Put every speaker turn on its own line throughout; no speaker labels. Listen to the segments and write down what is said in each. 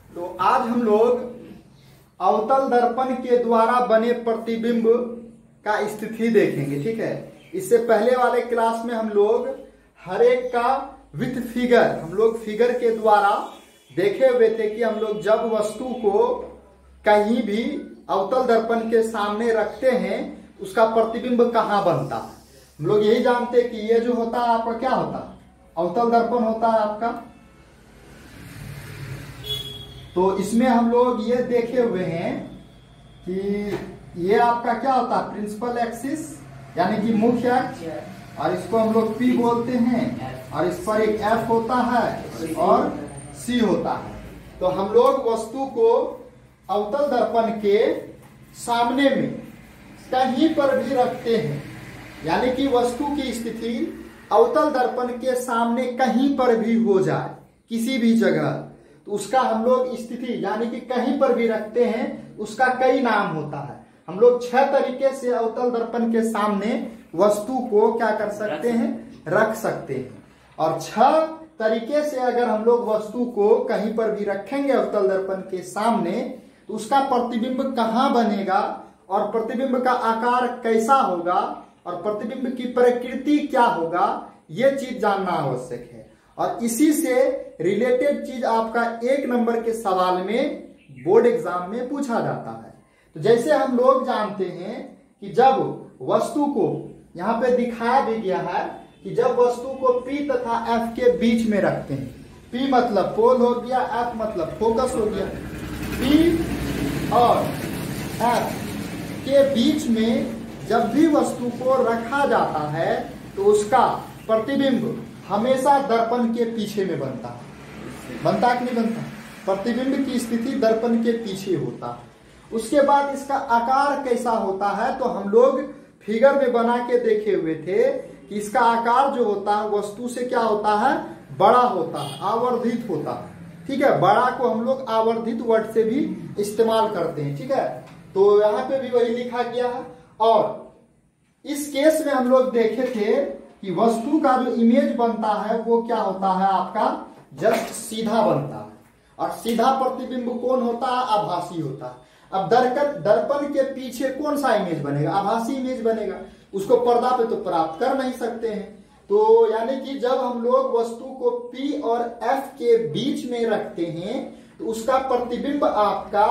तो आज हम लोग अवतल दर्पण के द्वारा बने प्रतिबिंब का स्थिति देखेंगे। ठीक है, इससे पहले वाले क्लास में हम लोग हर एक का विथ फिगर हम लोग फिगर के द्वारा देखे हुए थे कि हम लोग जब वस्तु को कहीं भी अवतल दर्पण के सामने रखते हैं उसका प्रतिबिंब कहाँ बनता है। हम लोग यही जानते हैं कि ये जो होता है आपका क्या होता है, अवतल दर्पण होता है आपका। तो इसमें हम लोग ये देखे हुए हैं कि ये आपका क्या होता है, प्रिंसिपल एक्सिस यानी कि मुख्य अक्ष, और इसको हम लोग P बोलते हैं, और इस पर एक F होता है और C होता है। तो हम लोग वस्तु को अवतल दर्पण के सामने में कहीं पर भी रखते हैं, यानी कि वस्तु की स्थिति अवतल दर्पण के सामने कहीं पर भी हो जाए, किसी भी जगह, तो उसका हम लोग स्थिति यानी कि कहीं पर भी रखते हैं, उसका कई नाम होता है। हम लोग 6 तरीके से अवतल दर्पण के सामने वस्तु को क्या कर सकते हैं, रख सकते हैं। और 6 तरीके से अगर हम लोग वस्तु को कहीं पर भी रखेंगे अवतल दर्पण के सामने, तो उसका प्रतिबिंब कहाँ बनेगा और प्रतिबिंब का आकार कैसा होगा और प्रतिबिंब की प्रकृति क्या होगा, ये चीज जानना आवश्यक है। और इसी से रिलेटेड चीज आपका 1 नंबर के सवाल में बोर्ड एग्जाम में पूछा जाता है। तो जैसे हम लोग जानते हैं कि जब वस्तु को यहाँ पे दिखाया भी गया है कि जब वस्तु को P तथा F के बीच में रखते हैं, P मतलब पोल हो गया, F मतलब फोकस हो गया, P और F के बीच में जब भी वस्तु को रखा जाता है तो उसका प्रतिबिंब हमेशा दर्पण के पीछे में बनता है। बनता कि नहीं बनता? प्रतिबिंब की स्थिति दर्पण के पीछे होता है। उसके बाद इसका आकार कैसा होता है, तो हम लोग फिगर में बना के देखे हुए थे कि इसका आकार जो होता है वस्तु से क्या होता है, बड़ा होता है, आवर्धित होता है। ठीक है, बड़ा को हम लोग आवर्धित वर्ड से भी इस्तेमाल करते हैं। ठीक है, तो यहाँ पे भी वही लिखा गया है। और इस केस में हम लोग देखे थे कि वस्तु का जो इमेज बनता है वो क्या होता है आपका, जस्ट सीधा बनता है। और सीधा प्रतिबिंब कौन होता है, आभासी होता है। अब दर्पण के पीछे कौन सा इमेज बनेगा, आभासी इमेज बनेगा, उसको पर्दा पे तो प्राप्त कर नहीं सकते हैं। तो यानी कि जब हम लोग वस्तु को P और F के बीच में रखते हैं तो उसका प्रतिबिंब आपका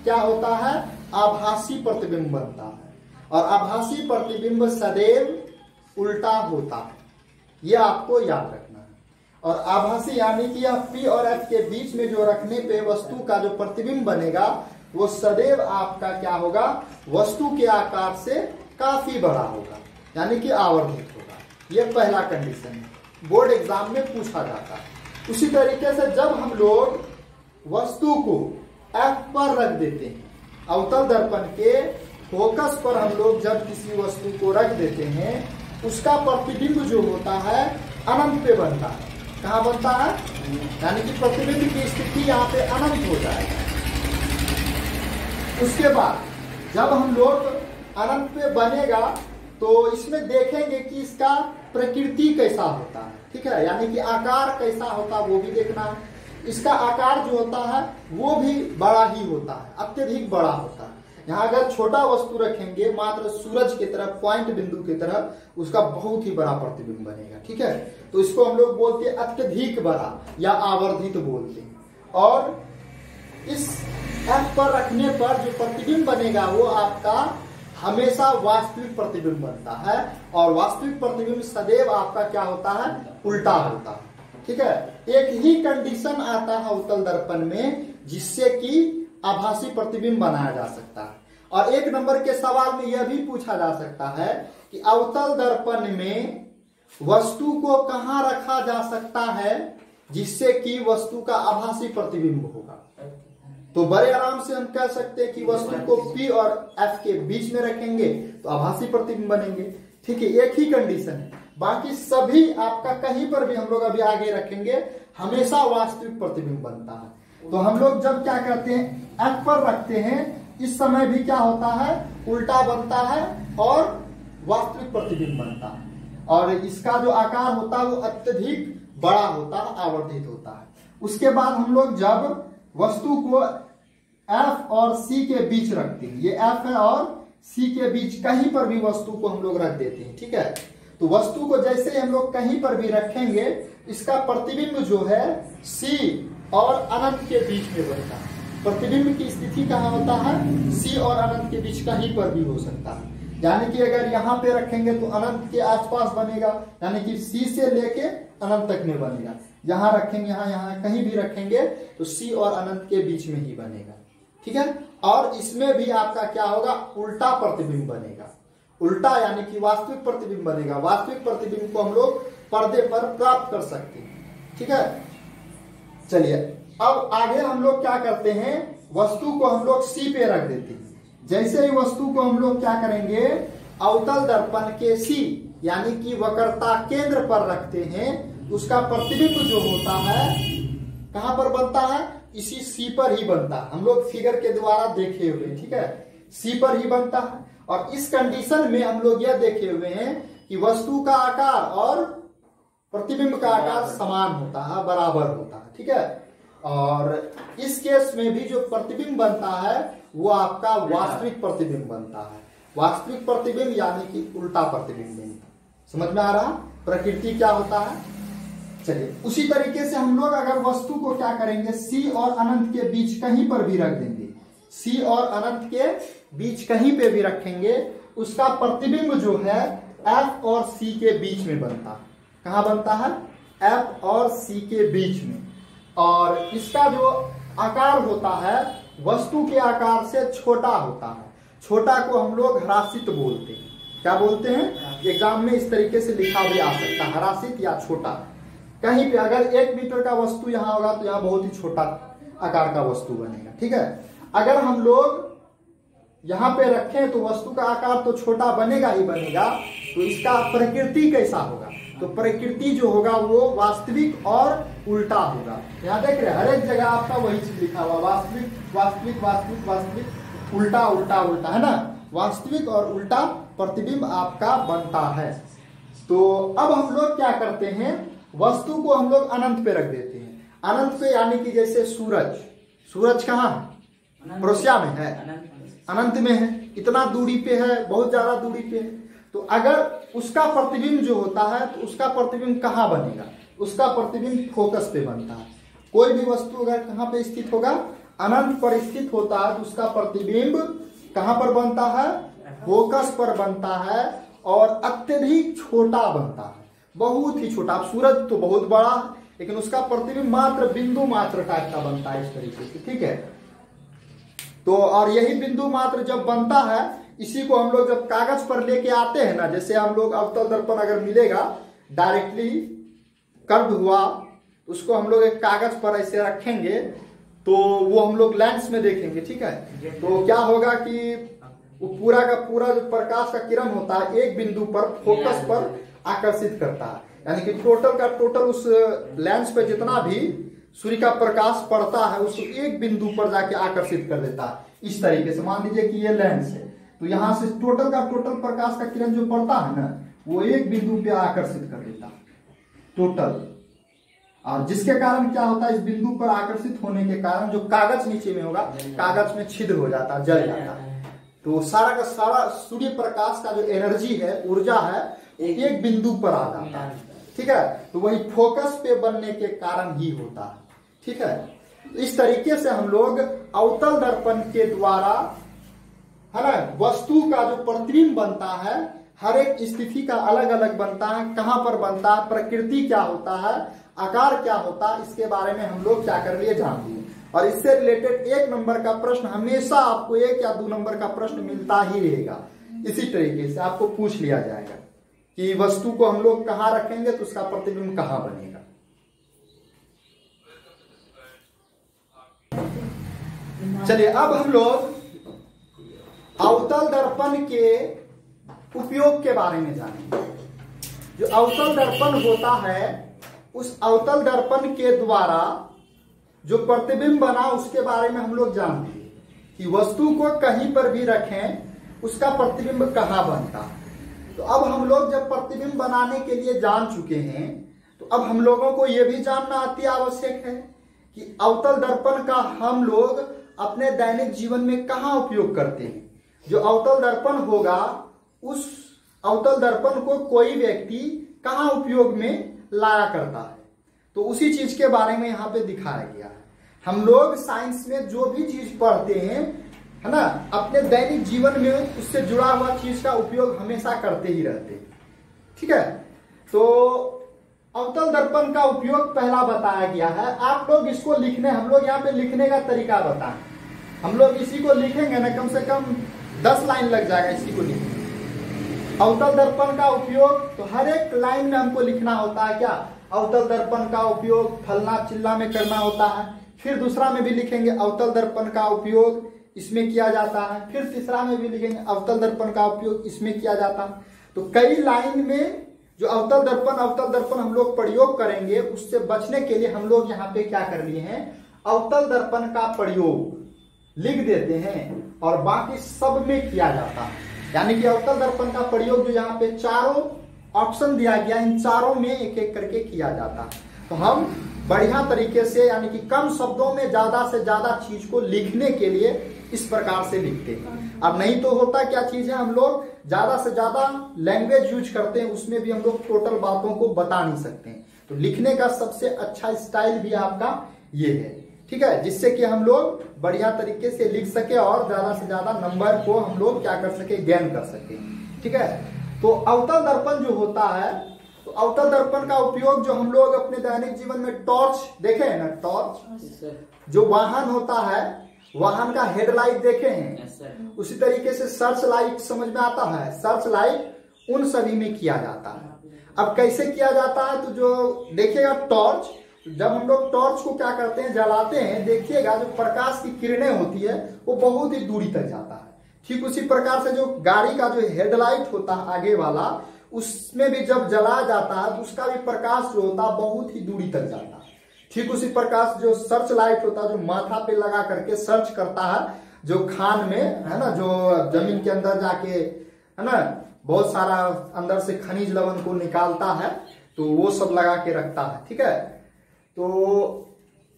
क्या होता है, आभासी प्रतिबिंब बनता है। और आभासी प्रतिबिंब सदैव उल्टा होता है, यह आपको याद रखना है। और आभासी यानी कि P और F के बीच में जो रखने पे वस्तु का जो प्रतिबिंब बनेगा वो सदैव आपका क्या होगा, वस्तु के आकार से काफी बड़ा होगा, यानी कि आवर्धित होगा। यह पहला कंडीशन है, बोर्ड एग्जाम में पूछा जाता है। उसी तरीके से जब हम लोग वस्तु को F पर रख देते हैं, अवतल दर्पण के फोकस पर हम लोग जब किसी वस्तु को रख देते हैं, उसका प्रतिबिंब जो होता है अनंत पे बनता है। कहाँ बनता है, यानी कि प्रतिबिंब की स्थिति यहाँ पे अनंत हो जाएगा। उसके बाद जब हम लोग अनंत पे बनेगा तो इसमें देखेंगे कि इसका प्रकृति कैसा होता है। ठीक है, यानी कि आकार कैसा होता है वो भी देखना है। इसका आकार जो होता है वो भी बड़ा ही होता है, अत्यधिक बड़ा होता है। यहाँ अगर छोटा वस्तु रखेंगे मात्र सूरज की तरह, पॉइंट बिंदु की तरह, उसका बहुत ही बड़ा प्रतिबिंब बनेगा। ठीक है, तो इसको हम लोग बोलते हैं अत्यधिक बड़ा या आवर्धित बोलते हैं। और इस F पर रखने पर जो प्रतिबिंब बनेगा वो आपका हमेशा वास्तविक प्रतिबिंब बनता है। और वास्तविक प्रतिबिंब सदैव आपका क्या होता है, उल्टा होता है। ठीक है, एक ही कंडीशन आता है अवतल दर्पण में जिससे कि आभासी प्रतिबिंब बनाया जा सकता है। और 1 नंबर के सवाल में यह भी पूछा जा सकता है कि अवतल दर्पण में वस्तु को कहाँ रखा जा सकता है जिससे कि वस्तु का आभासी प्रतिबिंब होगा। तो बड़े आराम से हम कह सकते हैं कि वस्तु को P और F के बीच में रखेंगे तो आभासी प्रतिबिंब बनेंगे। ठीक है, एक ही कंडीशन है, बाकी सभी आपका कहीं पर भी हम लोग अभी आगे रखेंगे हमेशा वास्तविक प्रतिबिंब बनता है। तो हम लोग जब क्या करते हैं, F पर रखते हैं, इस समय भी क्या होता है, उल्टा बनता है और वास्तविक प्रतिबिंब बनता है। और इसका जो आकार होता है वो अत्यधिक बड़ा होता है, आवर्धित होता है। उसके बाद हम लोग जब वस्तु को F और C के बीच रखते हैं। ये F है और C के बीच कहीं पर भी वस्तु को हम लोग रख देते हैं, ठीक है। तो वस्तु को जैसे ही हम लोग कहीं पर भी रखेंगे, इसका प्रतिबिंब जो है C और अनंत के बीच में बनता है। प्रतिबिंब की स्थिति कहाँ होता है? C और अनंत के बीच कहीं पर भी हो सकता है। यानी कि अगर यहाँ पे रखेंगे तो अनंत के आसपास बनेगा, यानी कि C से लेके अनंत तक में बनेगा। यहाँ रखेंगे, यहाँ कहीं भी रखेंगे तो C और अनंत के बीच में ही बनेगा, ठीक है। और इसमें भी आपका क्या होगा? उल्टा प्रतिबिंब बनेगा। उल्टा यानी कि वास्तविक प्रतिबिंब बनेगा। वास्तविक प्रतिबिंब को हम लोग पर्दे पर प्राप्त कर सकते हैं, ठीक है। चलिए अब आगे हम लोग क्या करते हैं, वस्तु को हम लोग C पे रख देते हैं। जैसे ही वस्तु को हम लोग क्या करेंगे, अवतल दर्पण के C यानी कि वक्रता केंद्र पर रखते हैं, उसका प्रतिबिंब जो होता है कहां पर बनता है? इसी C पर ही बनता है। हम लोग फिगर के द्वारा देखे हुए, ठीक है, C पर ही बनता है। और इस कंडीशन में हम लोग यह देखे हुए हैं कि वस्तु का आकार और प्रतिबिंब का आकार समान होता है, बराबर होता है, ठीक है। और इस केस में भी जो प्रतिबिंब बनता है वो आपका वास्तविक प्रतिबिंब बनता है। वास्तविक प्रतिबिंब यानी कि उल्टा प्रतिबिंब बनता है। समझ में आ रहा प्रकृति क्या होता है? चलिए उसी तरीके से हम लोग अगर वस्तु को क्या करेंगे, C और अनंत के बीच कहीं पर भी रख देंगे। C और अनंत के बीच कहीं पे भी रखेंगे, उसका प्रतिबिंब जो है F और C के बीच में बनता है। कहाँ बनता है? F और C के बीच में। और इसका जो आकार होता है वस्तु के आकार से छोटा होता है। छोटा को हम लोग ह्रासित बोलते हैं। क्या बोलते हैं? एग्जाम में इस तरीके से लिखा भी आ सकता है, ह्रासित या छोटा। कहीं पे अगर 1 मीटर का वस्तु यहाँ होगा तो यहाँ बहुत ही छोटा आकार का वस्तु बनेगा, ठीक है। अगर हम लोग यहाँ पे रखें तो वस्तु का आकार तो छोटा बनेगा ही बनेगा, तो इसका प्रकृति कैसा होगा? तो प्रकृति जो होगा वो वास्तविक और उल्टा होगा। यहाँ देख रहे हैं हर एक जगह आपका वही चीज लिखा हुआ, वास्तविक वास्तविक वास्तविक वास्तविक, उल्टा उल्टा उल्टा, है ना। वास्तविक और उल्टा प्रतिबिंब आपका बनता है। तो अब हम लोग क्या करते हैं, वस्तु को हम लोग अनंत पे रख देते हैं। अनंत पे यानी कि जैसे सूरज, सूरज कहाँ है? प्रोसिया में है, अनंत में है, इतना दूरी पे है, बहुत ज्यादा दूरी पे है। तो अगर उसका प्रतिबिंब जो होता है तो उसका प्रतिबिंब कहाँ बनेगा? उसका प्रतिबिंब फोकस पे बनता है। कोई भी वस्तु अगर कहाँ पे स्थित होगा, अनंत पर स्थित होता है, तो उसका प्रतिबिंब कहाँ पर बनता है? फोकस पर बनता है और अत्यधिक छोटा बनता है, बहुत ही छोटा। अब सूरज तो बहुत बड़ा है लेकिन उसका प्रतिबिंब मात्र बिंदु मात्र टाइप का बनता है, इस तरीके से, ठीक है। तो और यही बिंदु मात्र जब बनता है, इसी को हम लोग जब कागज पर लेके आते हैं ना, जैसे हम लोग अवतल दर्पण अगर मिलेगा डायरेक्टली कर्व हुआ, उसको हम लोग एक कागज पर ऐसे रखेंगे तो वो हम लोग लेंस में देखेंगे, ठीक है। तो क्या होगा कि वो पूरा का पूरा जो प्रकाश का किरण होता है एक बिंदु पर फोकस पर आकर्षित करता है, यानी कि टोटल का टोटल उस लेंस पे जितना भी सूर्य का प्रकाश पड़ता है उसको एक बिंदु पर जाके आकर्षित कर देता है। इस तरीके से मान लीजिए कि ये लेंस है, तो यहाँ से टोटल का टोटल प्रकाश का किरण जो पड़ता है ना, वो एक बिंदु पे आकर्षित कर देता है टोटल। और जिसके कारण क्या होता है, इस बिंदु पर आकर्षित होने के कारण जो कागज नीचे में होगा, कागज में छिद्र हो जाता है, जल जाता है। तो सारा का सारा सूर्य प्रकाश का जो एनर्जी है, ऊर्जा है, एक बिंदु पर आ जाता है, ठीक है। तो वही फोकस पे बनने के कारण ही होता है, ठीक है। इस तरीके से हम लोग अवतल दर्पण के द्वारा, है ना, वस्तु का जो प्रतिबिंब बनता है हर एक स्थिति का अलग अलग बनता है, कहां पर बनता है, प्रकृति क्या होता है, आकार क्या होता है, इसके बारे में हम लोग क्या कर लिए, जान लिए। और इससे रिलेटेड 1 नंबर का प्रश्न हमेशा आपको 1 या 2 नंबर का प्रश्न मिलता ही रहेगा। इसी तरीके से आपको पूछ लिया जाएगा कि वस्तु को हम लोग कहाँ रखेंगे तो उसका प्रतिबिंब कहाँ बनेगा। चलिए अब हम लोग अवतल दर्पण के उपयोग के बारे में जानेंगे। जो अवतल दर्पण होता है, उस अवतल दर्पण के द्वारा जो प्रतिबिंब बना उसके बारे में हम लोग जानते हैं कि वस्तु को कहीं पर भी रखें उसका प्रतिबिंब कहाँ बनता है। तो अब हम लोग जब प्रतिबिंब बनाने के लिए जान चुके हैं, तो अब हम लोगों को यह भी जानना अति आवश्यक है कि अवतल दर्पण का हम लोग अपने दैनिक जीवन में कहाँ उपयोग करते हैं। जो अवतल दर्पण होगा उस अवतल दर्पण को कोई व्यक्ति कहाँ उपयोग में लाया करता है, तो उसी चीज के बारे में यहाँ पे दिखाया गया है। हम लोग साइंस में जो भी चीज पढ़ते हैं, है ना, अपने दैनिक जीवन में उससे जुड़ा हुआ चीज का उपयोग हमेशा करते ही रहते हैं। ठीक है, तो अवतल दर्पण का उपयोग पहला बताया गया है। आप लोग इसको लिखने, हम लोग यहाँ पे लिखने का तरीका बताएं। हम लोग इसी को लिखेंगे ना, कम से कम 10 लाइन लग जाएगा इसी को लिखने। अवतल दर्पण का उपयोग, तो हर एक लाइन में हमको लिखना होता है क्या, अवतल दर्पण का उपयोग फलना चिल्ला में करना होता है। फिर दूसरा में भी लिखेंगे अवतल दर्पण का उपयोग इसमें किया जाता है। फिर तीसरा में भी लिखेंगे अवतल दर्पण का उपयोग इसमें किया जाता है। तो कई लाइन में जो अवतल दर्पण हम लोग प्रयोग करेंगे, उससे बचने के लिए हम लोग यहाँ पे क्या कर लिए हैं, अवतल दर्पण का प्रयोग लिख देते हैं और बाकी सब में किया जाता है। यानी कि अवतल दर्पण का प्रयोग जो यहाँ पे चारों ऑप्शन दिया गया, इन चारों में एक एक करके किया जाता है। तो हम बढ़िया तरीके से, यानी कि कम शब्दों में ज्यादा से ज्यादा चीज को लिखने के लिए इस प्रकार से लिखते हैं। अब नहीं तो होता क्या चीज है, हम लोग ज्यादा से ज्यादा लैंग्वेज यूज करते हैं, उसमें भी हम लोग टोटल बातों को बता नहीं सकते हैं। तो लिखने का सबसे अच्छा स्टाइल भी आपका ये है। ठीक है, जिससे कि हम लोग बढ़िया तरीके से लिख सके और ज्यादा से ज्यादा नंबर को हम लोग क्या कर सके, गेन कर सके। ठीक है, तो अवतल दर्पण जो होता है, तो अवतल दर्पण का उपयोग जो हम लोग अपने दैनिक जीवन में टॉर्च देखे हैं ना, टॉर्च जो वाहन होता है, वाहन का हेडलाइट देखे हैं, उसी तरीके से सर्च लाइट समझ में आता है, सर्च लाइट उन सभी में किया जाता है। अब कैसे किया जाता है, तो जो देखिएगा टॉर्च, जब हम लोग टॉर्च को क्या करते हैं, जलाते हैं, देखिएगा जो प्रकाश की किरणें होती है वो बहुत ही दूरी तक जाता है। ठीक उसी प्रकार से जो गाड़ी का जो हेडलाइट होता है आगे वाला, उसमें भी जब जलाया जाता है तो उसका भी प्रकाश जो होता है बहुत ही दूरी तक जाता है। ठीक उसी प्रकार जो सर्च लाइट होता है, जो माथा पे लगा करके सर्च करता है, जो खान में है ना, जो जमीन के अंदर जाके है ना बहुत सारा अंदर से खनिज लवण को निकालता है, तो वो सब लगा के रखता है। ठीक है, तो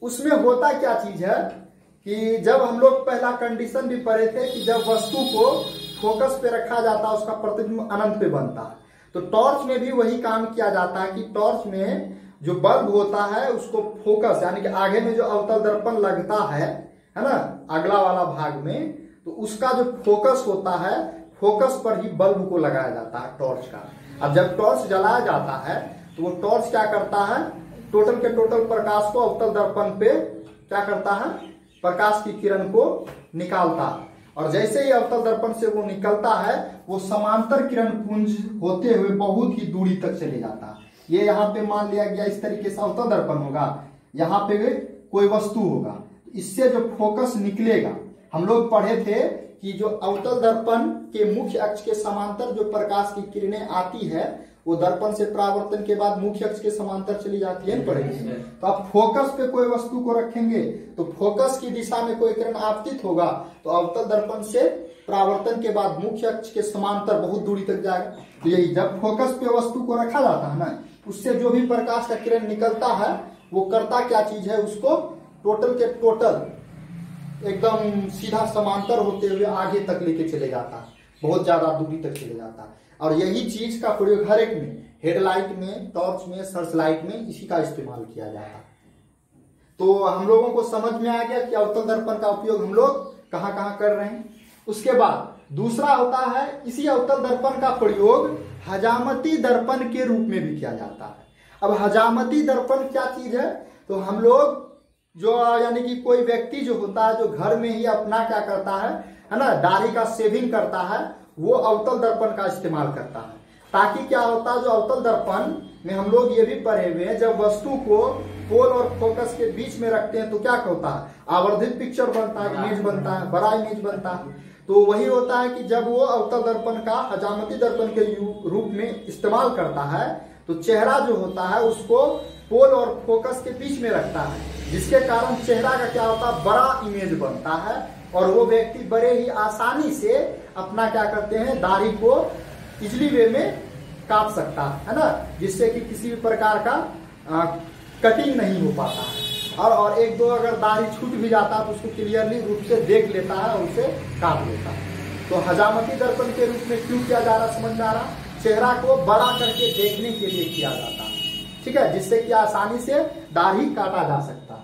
उसमें होता क्या चीज है कि जब हम लोग पहला कंडीशन भी पढ़े थे कि जब वस्तु को फोकस पे रखा जाता है उसका प्रतिबिंब अनंत पे बनता है। तो टॉर्च में भी वही काम किया जाता है कि टॉर्च में जो बल्ब होता है उसको फोकस, यानी कि आगे में जो अवतल दर्पण लगता है ना, अगला वाला भाग में, तो उसका जो फोकस होता है, फोकस पर ही बल्ब को लगाया जाता है टॉर्च का। अब जब टॉर्च जलाया जाता है तो वो टॉर्च क्या करता है, टोटल के टोटल प्रकाश को अवतल दर्पण पे क्या करता है, प्रकाश की किरण को निकालता है। और जैसे ही अवतल दर्पण से वो निकलता है, वो समांतर किरण पुंज होते हुए बहुत ही दूरी तक चले जाता है। ये यहाँ पे मान लिया गया इस तरीके से अवतल दर्पण होगा, यहाँ पे कोई वस्तु होगा, इससे जो फोकस निकलेगा, हम लोग पढ़े थे कि जो अवतल दर्पण के मुख्य अक्ष के समांतर जो प्रकाश की किरणें आती है, वो दर्पण से परावर्तन के बाद मुख्य अक्ष के समांतर चली जाती है, पढ़ेंगे। तो आप फोकस पे कोई वस्तु को रखेंगे तो फोकस की दिशा में कोई किरण आपतित होगा, तो अवतल दर्पण से परावर्तन के बाद मुख्य अक्ष के समांतर बहुत दूरी तक जाएगा। तो यही जब फोकस पे वस्तु को रखा जाता है ना, उससे जो भी प्रकाश का किरण निकलता है वो करता क्या चीज है, उसको टोटल के टोटल एकदम सीधा समांतर होते हुए आगे तक लेके चले जाता है, बहुत ज्यादा दूरी तक चले जाता है। और यही चीज का प्रयोग हर एक में, हेडलाइट में, टॉर्च में, सर्च लाइट में इसी का इस्तेमाल किया जाता है। तो हम लोगों को समझ में आ गया कि अवतल दर्पण का उपयोग हम लोग कहाँ कहाँ कर रहे हैं। उसके बाद दूसरा होता है, इसी अवतल दर्पण का प्रयोग हजामती दर्पण के रूप में भी किया जाता है। अब हजामती दर्पण क्या चीज है, तो हम लोग जो यानी कि कोई व्यक्ति जो होता है, जो घर में ही अपना क्या करता है ना, दाढ़ी का शेविंग करता है, वो अवतल दर्पण का इस्तेमाल करता है। ताकि क्या होता है, जो अवतल दर्पण में हम लोग ये भी पढ़े हुए हैं, जब वस्तु को पोल और फोकस के बीच में रखते हैं तो क्या होता है, आवर्धित पिक्चर बनता है, इमेज बनता है, बड़ा इमेज बनता है। तो वही होता है कि जब वो अवतल दर्पण का हजामती दर्पण के रूप में इस्तेमाल करता है, तो चेहरा जो होता है उसको पोल और फोकस के बीच में रखता है, जिसके कारण चेहरा का क्या होता है, बड़ा इमेज बनता है, और वो व्यक्ति बड़े ही आसानी से अपना क्या करते हैं, दाढ़ी को इजली वे में काट सकता है ना, जिससे कि किसी भी प्रकार का कटिंग नहीं हो पाता है। और एक दो अगर दाढ़ी छूट भी जाता है तो उसको क्लियरली रूप से देख लेता है और उसे काट लेता है। तो हजामती दर्पण के रूप में क्यों किया जा रहा, समझ में आ रहा? चेहरा को बड़ा करके देखने के लिए किया जाता है, ठीक है, जिससे कि आसानी से दाढ़ी काटा जा सकता है।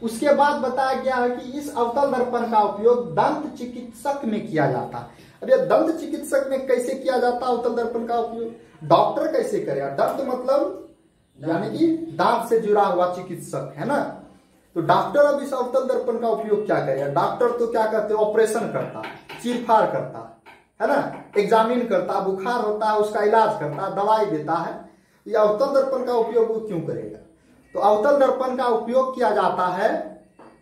उसके बाद बताया गया है कि इस अवतल दर्पण का उपयोग दंत चिकित्सक में किया जाता है। अब ये दंत चिकित्सक में कैसे किया जाता है अवतल दर्पण का उपयोग? डॉक्टर कैसे करेगा? दंत मतलब यानी कि दांत से जुड़ा हुआ चिकित्सक, है ना। तो डॉक्टर अब इस अवतल दर्पण का उपयोग क्या करेगा? डॉक्टर तो क्या करते हैं, ऑपरेशन करता है, चीरफाड़ करता है ना, एग्जामिन करता, बुखार होता है उसका इलाज करता, दवाई देता है। ये अवतल दर्पण का उपयोग वो क्यों करेगा? तो अवतल दर्पण का उपयोग किया जाता है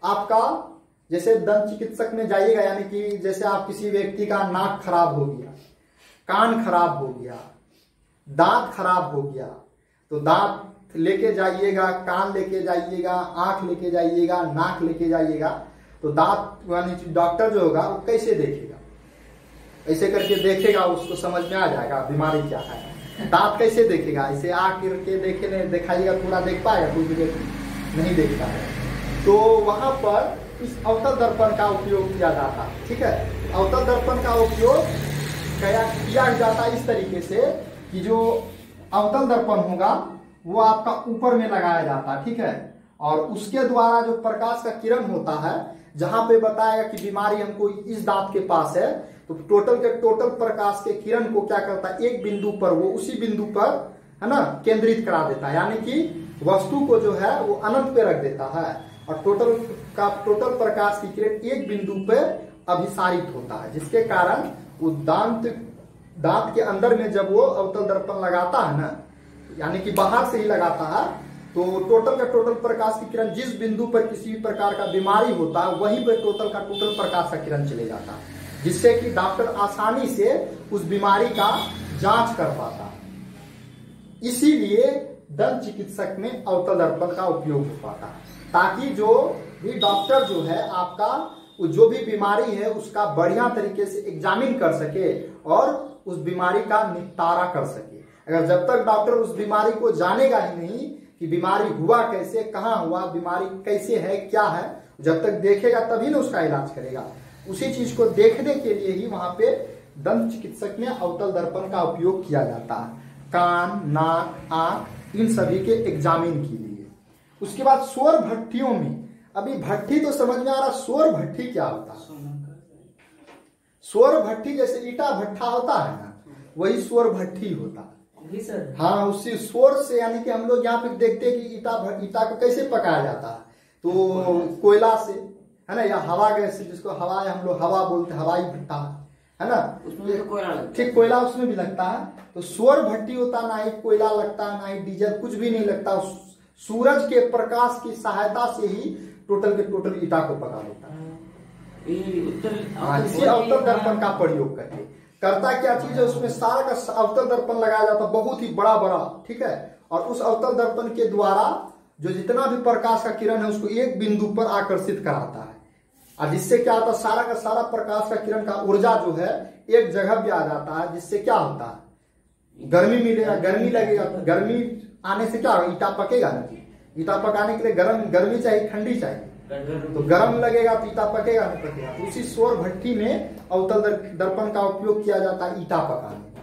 आपका, जैसे दंत चिकित्सक में जाइएगा, यानी कि जैसे आप किसी व्यक्ति का नाक खराब हो गया, कान खराब हो गया, दांत खराब हो गया, तो दांत लेके जाइएगा, कान लेके जाइएगा, आंख लेके जाइएगा, नाक लेके जाइएगा, तो दांत यानी डॉक्टर जो होगा वो कैसे देखेगा? ऐसे करके देखेगा, उसको समझ में आ जाएगा बीमारी क्या है। दांत कैसे देखेगा? ऐसे आंख के देखे दिखाइएगा, पूरा देख पाएगा? कोई भी नहीं देखता है। तो वहां पर इस अवतल दर्पण का उपयोग किया जाता है, ठीक है। अवतल दर्पण का उपयोग किया जाता है इस तरीके से कि जो अवतल दर्पण होगा वो आपका ऊपर में लगाया जाता है, ठीक है, और उसके द्वारा जो प्रकाश का किरण होता है, जहां पे बताया कि बीमारी हमको इस दांत के पास है, तो टोटल के टोटल प्रकाश के किरण को क्या करता है, एक बिंदु पर, वो उसी बिंदु पर, है ना, केंद्रित करा देता है, यानी कि वस्तु को जो है वो अनंत पे रख देता है और टोटल प्रकाश की किरण एक बिंदु पे अभिसारित होता है, जिसके कारण वो दांत के अंदर में जब वो अवतल दर्पण लगाता है ना, यानी कि बाहर से ही लगाता है, तो टोटल का टोटल प्रकाश की किरण जिस बिंदु पर किसी भी प्रकार का बीमारी होता है वहीं पर टोटल का टोटल प्रकाश का किरण चले जाता है, जिससे कि डॉक्टर आसानी से उस बीमारी का जांच कर पाता है। इसीलिए दंत चिकित्सक में अवतल दर्पण का उपयोग हो पाता है, ताकि जो भी डॉक्टर जो है आपका जो भी बीमारी है उसका बढ़िया तरीके से एग्जामिन कर सके और उस बीमारी का निपटारा कर सके। अगर जब तक डॉक्टर उस बीमारी को जानेगा ही नहीं कि बीमारी हुआ कैसे, कहाँ हुआ, बीमारी कैसे है, क्या है, जब तक देखेगा तभी ना उसका इलाज करेगा। उसी चीज को देखने के लिए ही वहां पे दंत चिकित्सक में अवतल दर्पण का उपयोग किया जाता है, कान, नाक, आंख, इन सभी के एग्जामिन के लिए। उसके बाद सौर भट्टियों में, अभी भट्टी तो समझ में आ रहा, सौर भट्टी क्या होता है? सौर भट्टी जैसे ईटा भट्टा होता है ना, वही सौर भट्टी होता है। हाँ, उसी सौर से, यानी कि हम लोग यहाँ पे देखते हैं कि ईटा को कैसे पकाया जाता है, तो कोयला से, है ना, या हवा गैस से, जिसको हवा हम लोग हवा बोलते हैं, हवाई भट्टा, है ना, ठीक, कोयला उसमें भी लगता है। तो सौर भट्टी होता, ना ही कोयला लगता है, ना ही डीजल, कुछ भी नहीं लगता, सूरज के प्रकाश की सहायता से ही टोटल के टोटल ईटा को पका लेता है। इसी अवतल दर्पण का प्रयोग करके करता क्या चीज है, उसमें सारा का अवतल दर्पण लगाया जाता, बहुत ही बड़ा बड़ा, ठीक है, और उस अवतल दर्पण के द्वारा जो जितना भी प्रकाश का किरण है उसको एक बिंदु पर आकर्षित कराता है, और जिससे क्या होता है, सारा का सारा प्रकाश का किरण का ऊर्जा जो है एक जगह पे आ जाता है, जिससे क्या होता है, गर्मी मिलेगा, गर्मी लगेगा, गर्मी आने से क्या होगा, ईटा पकेगा नहीं, ईटा पकाने के लिए गर्मी चाहिए, ठंडी चाहिए, तो गर्म लगेगा तो ईटा पकेगा नहीं पकेगा। तो उसी सौर भट्टी में अवतल दर्पण का उपयोग किया जाता है ईटा पकाने।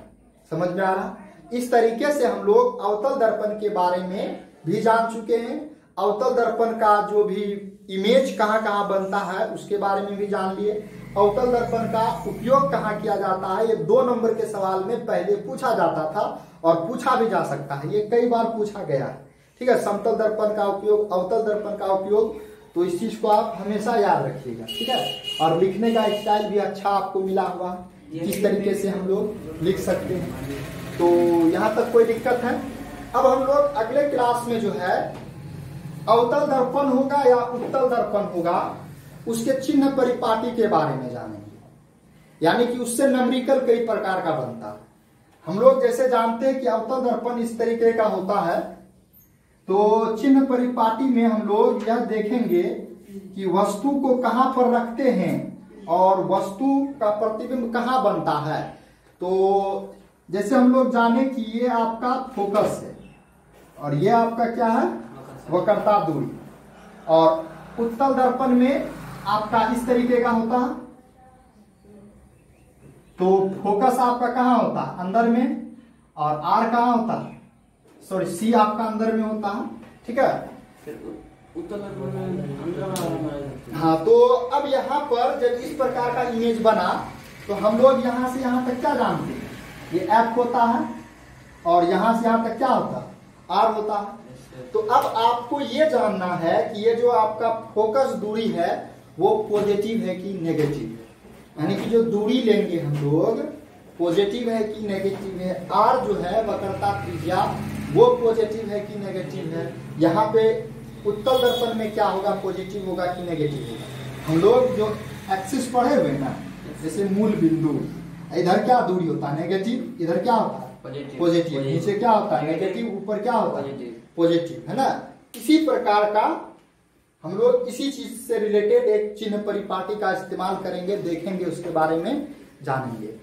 समझ में आ रहा? इस तरीके से हम लोग अवतल दर्पण के बारे में भी जान चुके हैं। अवतल दर्पण का जो भी इमेज कहाँ कहाँ बनता है उसके बारे में भी जान लिए। अवतल दर्पण का उपयोग कहाँ किया जाता है, ये 2 नंबर के सवाल में पहले पूछा जाता था और पूछा भी जा सकता है, ये कई बार पूछा गया है, ठीक है। समतल दर्पण का उपयोग, अवतल दर्पण का उपयोग, तो इस चीज को आप हमेशा याद रखिएगा, ठीक है। और लिखने का स्टाइल भी अच्छा आपको मिला हुआ, किस तरीके से हम लोग लिख सकते हैं, तो यहाँ तक कोई दिक्कत है। अब हम लोग अगले क्लास में जो है अवतल दर्पण होगा या उत्तल दर्पण होगा, उसके चिन्ह परिपाटी के बारे में जानेंगे, यानी कि उससे नंबरिकल कई प्रकार का बनता है। हम लोग जैसे जानते हैं कि अवतल दर्पण इस तरीके का होता है, तो चिन्ह परिपाटी में हम लोग यह देखेंगे कि वस्तु को कहां पर रखते हैं और वस्तु का प्रतिबिंब कहां बनता है। तो जैसे हम लोग जाने कि ये आपका फोकस है और ये आपका क्या है, वक्रता दूरी, और उत्तल दर्पण में आपका इस तरीके का होता है। तो फोकस आपका कहाँ होता है? अंदर में। और आर कहाँ होता है? सॉरी, सी आपका अंदर में होता है। ठीक है। हाँ, तो अब यहाँ पर जब इस प्रकार का इमेज बना तो हम लोग यहाँ से यहाँ तक क्या जानते हैं? ये एफ होता है और यहाँ से यहाँ तक क्या होता है? आर होता है। तो अब आपको ये जानना है कि ये जो आपका फोकस दूरी है वो पॉजिटिव है कि नेगेटिव है, यानी कि जो दूरी लेंगे हम लोग पॉजिटिव है कि नेगेटिव है। आर जो है वक्रता त्रिज्या वो पॉजिटिव है कि नेगेटिव है। यहाँ पे उत्तल दर्पण में क्या होगा? पॉजिटिव होगा कि नेगेटिव होगा? हम लोग जो एक्सिस पढ़े हुए ना, जैसे मूल बिंदु, इधर क्या दूरी होता है? नेगेटिव। इधर क्या होता है? पॉजिटिव। नीचे क्या होता है? नेगेटिव। ऊपर क्या होता है? पॉजिटिव, है ना। इसी प्रकार का हम लोग इसी चीज से रिलेटेड एक चिन्ह परिपाटी का इस्तेमाल करेंगे, देखेंगे, उसके बारे में जानेंगे।